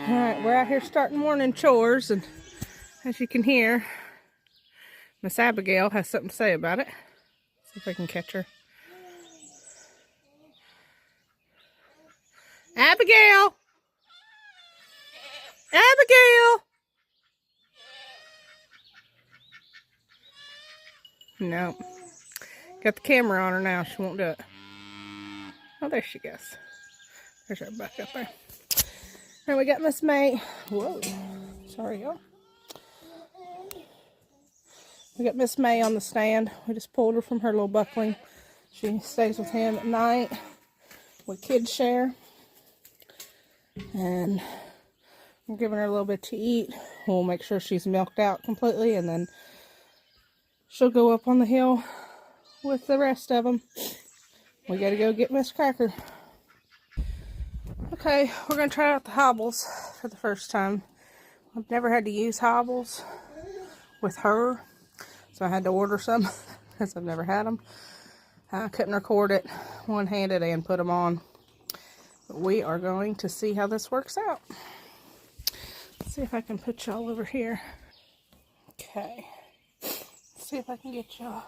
Alright, we're out here starting morning chores, and as you can hear, Miss Abigail has something to say about it. See if I can catch her. Abigail! Abigail! No. Got the camera on her now. She won't do it. Oh, there she goes. There's her buck up there. And we got Miss May. Whoa. Sorry, y'all. We got Miss May on the stand. We just pulled her from her little buckling. She stays with him at night. We kids share. And we're giving her a little bit to eat. We'll make sure she's milked out completely, and then she'll go up on the hill with the rest of them. We gotta go get Miss Cracker. Okay, we're gonna try out the hobbles for the first time. I've never had to use hobbles with her, so I had to order some because I've never had them. I couldn't record it one-handed and put them on. But we are going to see how this works out. Let's see if I can put y'all over here. Okay. Let's see if I can get y'all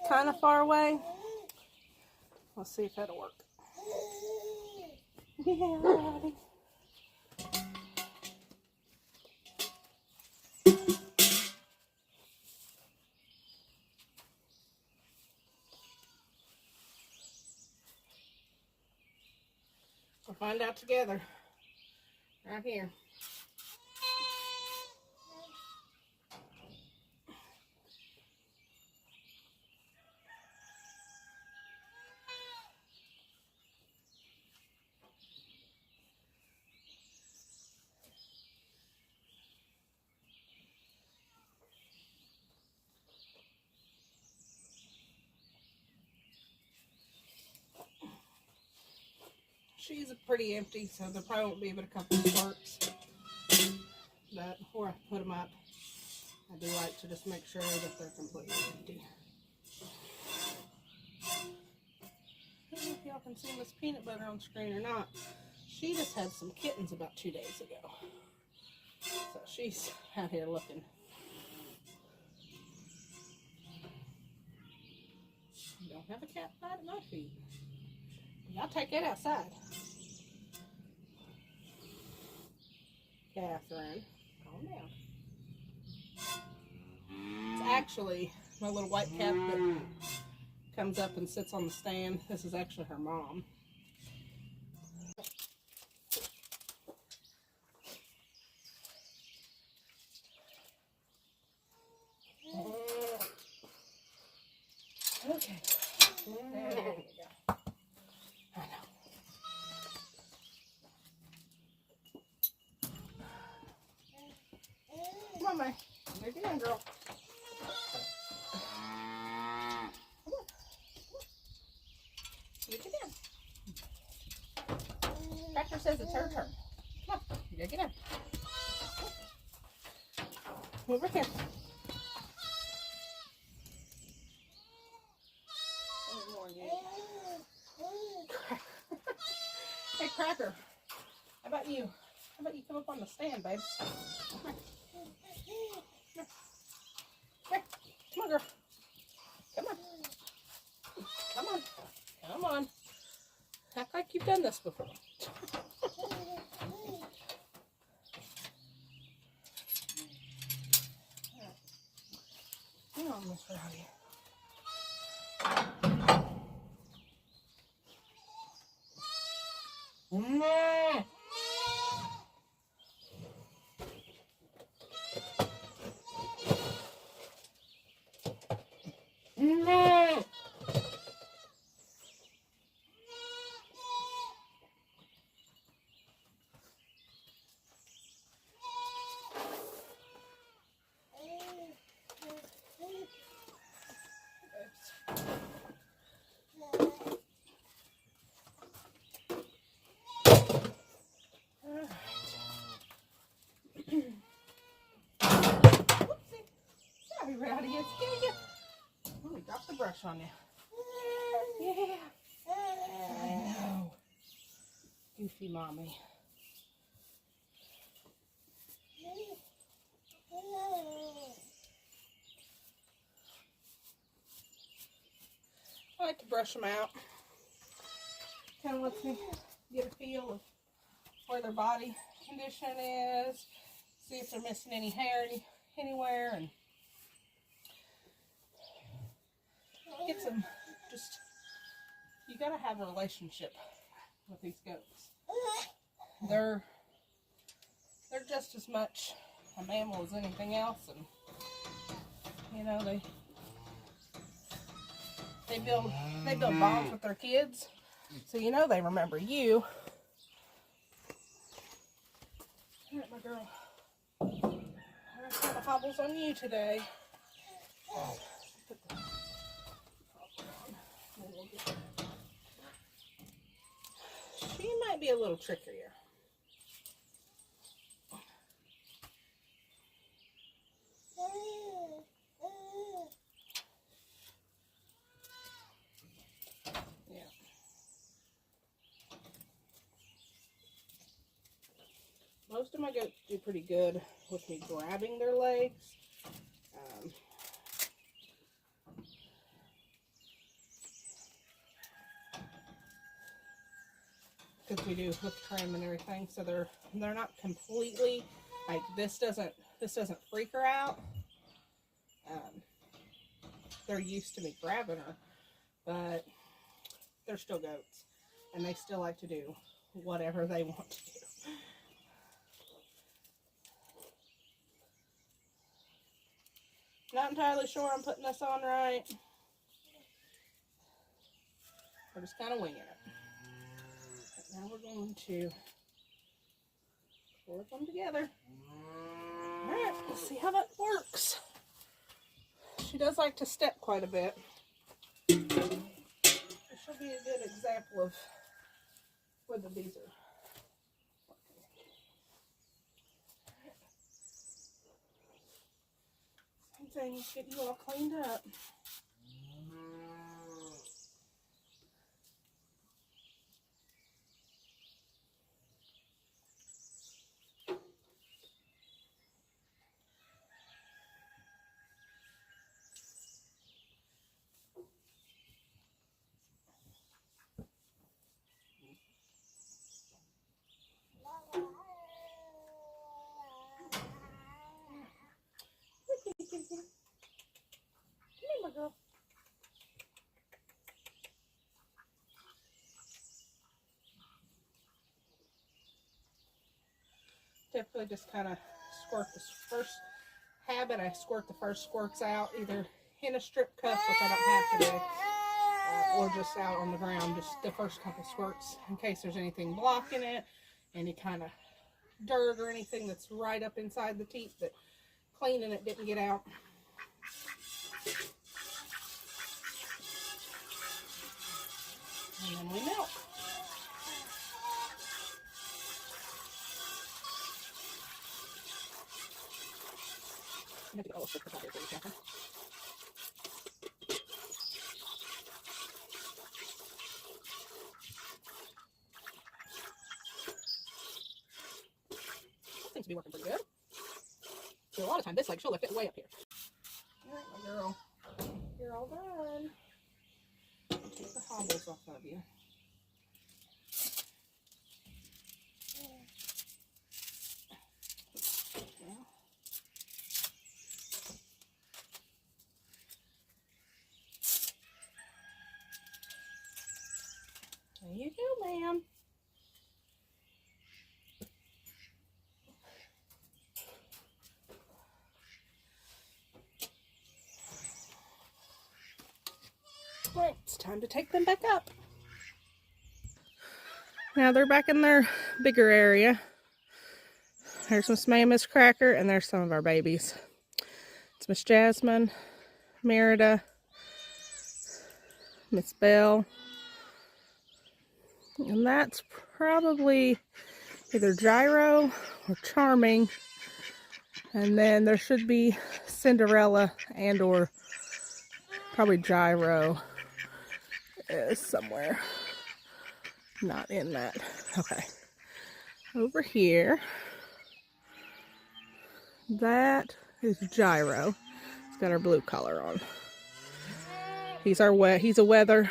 kind of far away. Let's see if that'll work. Yeah, buddy. We'll find out together. Right here. She's pretty empty, so there probably won't be but a couple of sparks. But before I put them up, I do like to just make sure that they're completely empty. I don't know if y'all can see Miss Peanut Butter on screen or not. She just had some kittens about 2 days ago. So she's out here looking. I don't have a cat bite at my feet. Y'all take that outside. Catherine, calm down. It's actually my little white cat that comes up and sits on the stand. This is actually her mom. Okay. There you go. I know. Come on, May. There you go, girl. Come on. You get in. Cracker says it's her turn. Come on. You gotta get in. Over here. Hey, Cracker. How about you? How about you come up on the stand, babe? Come on. Here. Come on, girl. Come on. Come on. Come on. Act like you've done this before. Come on, Miss Rowdy. No. No. Sorry, Rowdy. It's good. Oh, we dropped the brush on you. Yeah. I know. Goofy mommy. I like to brush them out. Kind of lets me get a feel of where their body condition is, see if they're missing any hair anywhere, and get some, just, you gotta have a relationship with these goats. They're just as much a mammal as anything else, and you know, they build bonds with their kids, so you know they remember you. All right, my girl. I'm gonna try the hobbles on you today. She might be a little trickier. Yeah. Most of my goats do pretty good with me grabbing their legs. Because we do hoof trim and everything, so they're not completely like this doesn't freak her out. They're used to me grabbing her, but they're still goats, and they still like to do whatever they want to do. Not entirely sure I'm putting this on right. We're just kind of winging it. But now we're going to flip them together. Alright, let's see how that works. She does like to step quite a bit. This will be a good example of whether these are working. Same thing, let's get you all cleaned up. Come here, my girl. Typically just kind of squirt the first habit. I squirt the first squirts out either in a strip cup, which I don't have today, or just out on the ground, just the first couple squirts in case there's anything blocking it, any kind of dirt or anything that's right up inside the teeth that cleaning it didn't get out. And then we milk. I'm going to get all the stickers out here for you, Catherine. That seems to be working pretty good. So a lot of times this leg, she'll lift it way up here. All right, my girl. You're all done. Take the hobbles off of you. There you go, ma'am. Right, it's time to take them back up. Now they're back in their bigger area. There's Miss May and Miss Cracker, and there's some of our babies. It's Miss Jasmine, Merida, Miss Belle, and that's probably either Gyro or Charming. And then there should be Cinderella and or probably Gyro is somewhere. Not in that. Okay. Over here That is Gyro. He's got our blue collar on. He's a weather,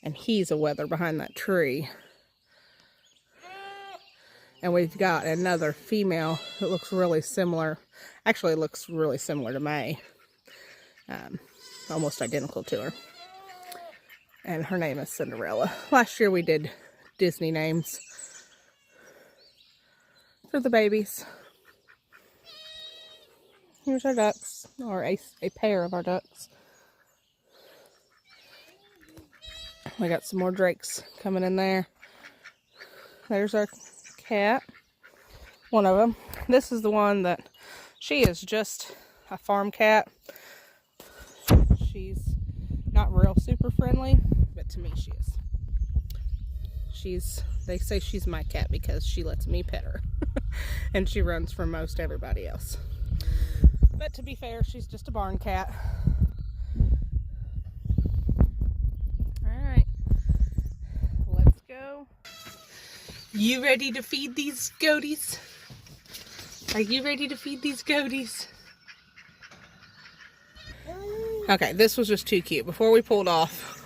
and he's a weather behind that tree. And we've got another female that looks really similar. Actually, it looks really similar to May. Almost identical to her. And her name is Cinderella. Last year we did Disney names for the babies. Here's our ducks, or a pair of our ducks. We got some more drakes coming in there. There's our cat, one of them. This is the one that she is just a farm cat. She's not real super friendly, but to me she is. They say she's my cat because she lets me pet her and she runs from most everybody else. But to be fair, she's just a barn cat. Alright, let's go. You ready to feed these goaties? Are you ready to feed these goaties? Okay, this was just too cute. Before we pulled off,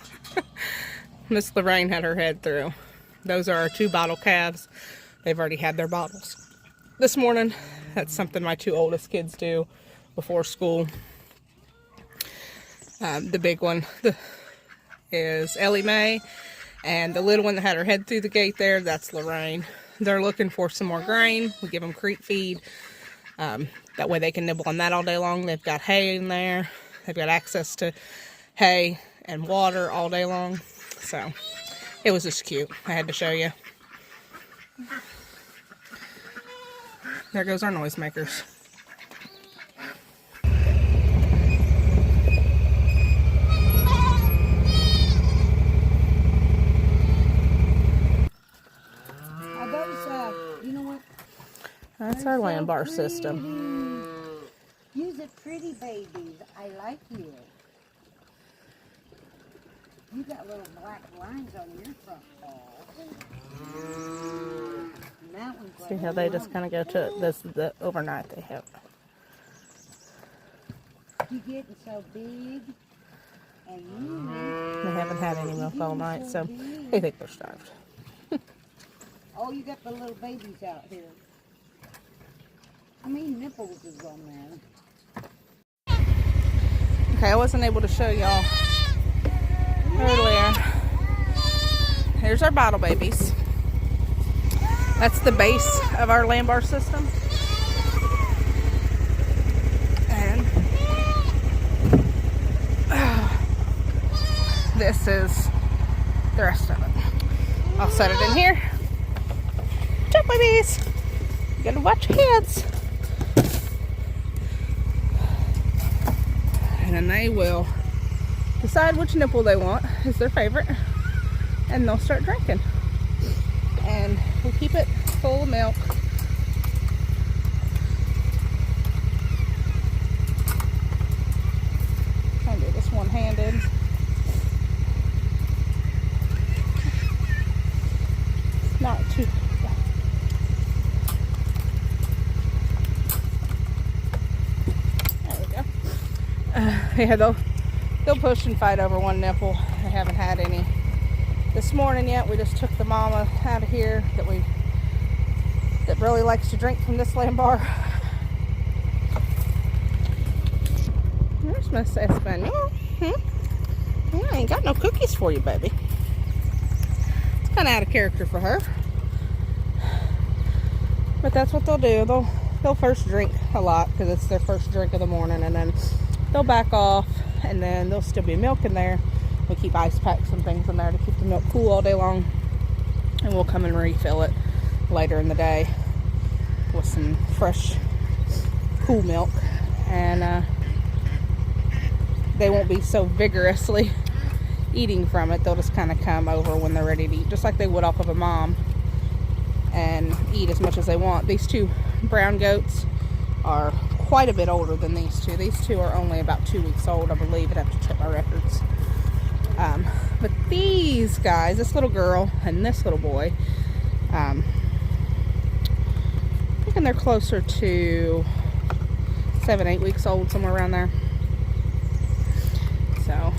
Miss Lorraine had her head through. Those are our 2 bottle calves. They've already had their bottles this morning. That's something my 2 oldest kids do before school. The big one is Ellie Mae, and the little one that had her head through the gate there, that's Lorraine. They're looking for some more grain. We give them creek feed. That way they can nibble on that all day long. They've got hay in there. They've got access to hay and water all day long. So it was just cute. I had to show you. There goes our noisemakers. That's our land bar system. Use it pretty, babies. I like you. You got little black lines on your front paw. See how they just kind of go to it. This is the overnight they have. You getting so big, and they haven't had any milk all night, so they think they're starved. Oh, you got the little babies out here. How many nipples is on there? Okay, I wasn't able to show y'all earlier. Here's our bottle babies. That's the base of our land bar system. And this is the rest of it. I'll set it in here. Jump, babies! You gotta watch your heads. And then they will decide which nipple they want is their favorite, and they'll start drinking. And we keep it full of milk. Trying to do this one-handed. Not too. There we go. Yeah, they'll push and fight over one nipple. I haven't had any this morning yet. We just took the mama out of here that really likes to drink from this land bar. There's Miss Espanol. Yeah, I ain't got no cookies for you, baby. It's kind of out of character for her. But that's what they'll do. They'll first drink a lot because it's their first drink of the morning, and then they'll back off, and then there'll still be milk in there. We keep ice packs and things in there to keep the milk cool all day long, and we'll come and refill it later in the day with some fresh, cool milk, and they won't be so vigorously eating from it. They'll just kind of come over when they're ready to eat, just like they would off of a mom, and eat as much as they want. These 2 brown goats are quite a bit older than these 2. These 2 are only about 2 weeks old, I believe. I'd have to check my records. But these guys, this little girl and this little boy, thinking they're closer to 7, 8 weeks old, somewhere around there. So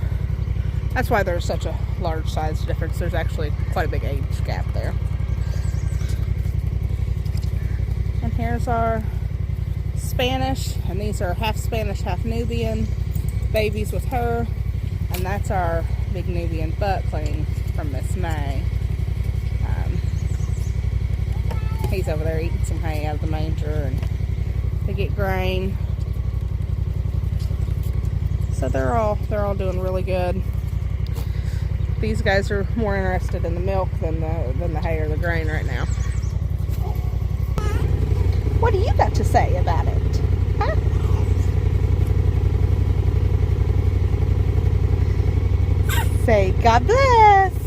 that's why there's such a large size difference. There's actually quite a big age gap there. And here's our Spanish, and these are half Spanish, half Nubian babies with her. And that's our big Nubian buckling from Miss May. He's over there eating some hay out of the manger, and they get grain. So they're all doing really good. These guys are more interested in the milk than the hay or the grain right now. What do you got to say about it? Huh? Say God bless.